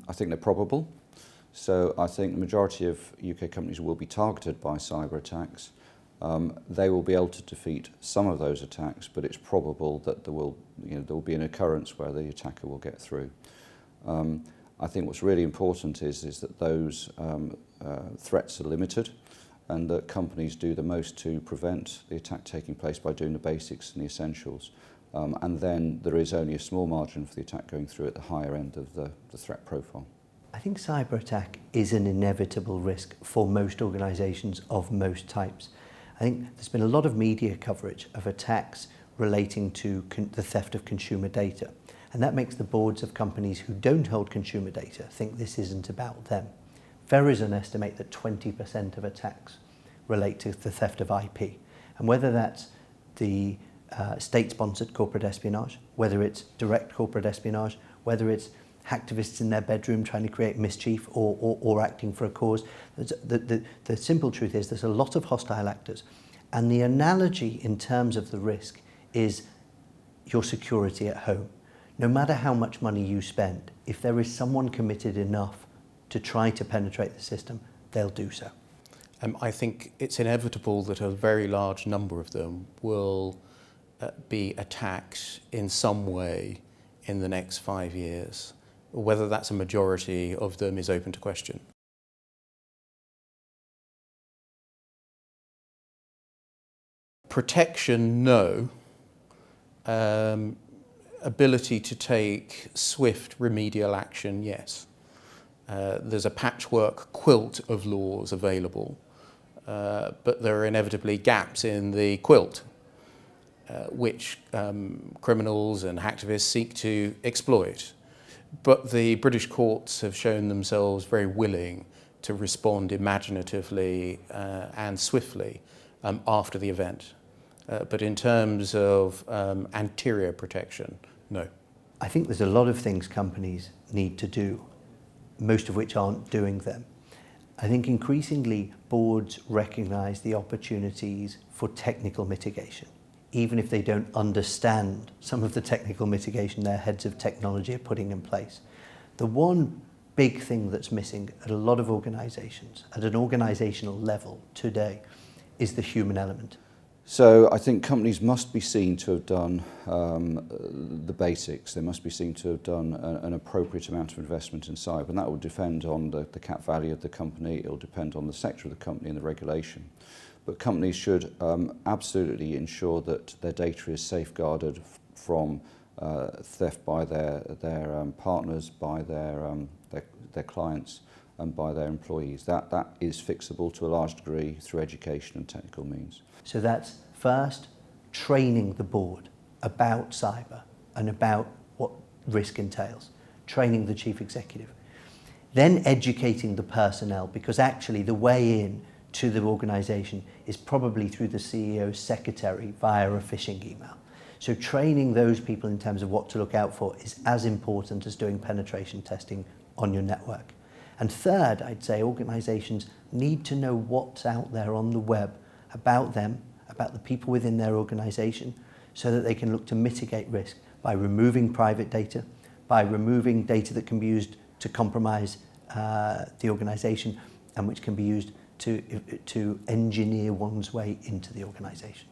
I think they're probable. So I think the majority of UK companies will be targeted by cyber attacks. They will be able to defeat some of those attacks, but it's probable that there will be an occurrence where the attacker will get through. I think what's really important is that those threats are limited, and that companies do the most to prevent the attack taking place by doing the basics and the essentials. And then there is only a small margin for the attack going through at the higher end of the threat profile. I think cyber attack is an inevitable risk for most organisations of most types. I think there's been a lot of media coverage of attacks relating to the theft of consumer data. And that makes the boards of companies who don't hold consumer data think this isn't about them. Verizon estimate that 20% of attacks relate to the theft of IP. And whether that's the state-sponsored corporate espionage, whether it's direct corporate espionage, whether it's hacktivists in their bedroom trying to create mischief or acting for a cause. The simple truth is there's a lot of hostile actors. And the analogy in terms of the risk is your security at home. No matter how much money you spend, if there is someone committed enough to try to penetrate the system, they'll do so. I think it's inevitable that a very large number of them will be attacked in some way in the next 5 years. Whether that's a majority of them is open to question. Protection, no. Ability to take swift remedial action, yes. There's a patchwork quilt of laws available, but there are inevitably gaps in the quilt, which criminals and hacktivists seek to exploit. But the British courts have shown themselves very willing to respond imaginatively and swiftly after the event. But in terms of anterior protection, no. I think there's a lot of things companies need to do, most of which aren't doing them. I think increasingly boards recognise the opportunities for technical mitigation, even if they don't understand some of the technical mitigation their heads of technology are putting in place. The one big thing that's missing at a lot of organisations, at an organisational level today, is the human element. So I think companies must be seen to have done the basics. They must be seen to have done an appropriate amount of investment in cyber, and that will depend on the cap value of the company. It will depend on the sector of the company and the regulation. But companies should absolutely ensure that their data is safeguarded from theft by their partners, by their clients, and by their employees. That is fixable to a large degree through education and technical means. So that's first training the board about cyber and about what risk entails, training the chief executive, then educating the personnel, because actually the way in to the organisation is probably through the CEO's secretary via a phishing email. So training those people in terms of what to look out for is as important as doing penetration testing on your network. And third, I'd say organisations need to know what's out there on the web about them, about the people within their organisation, so that they can look to mitigate risk by removing private data, by removing data that can be used to compromise the organisation and which can be used to engineer one's way into the organisation.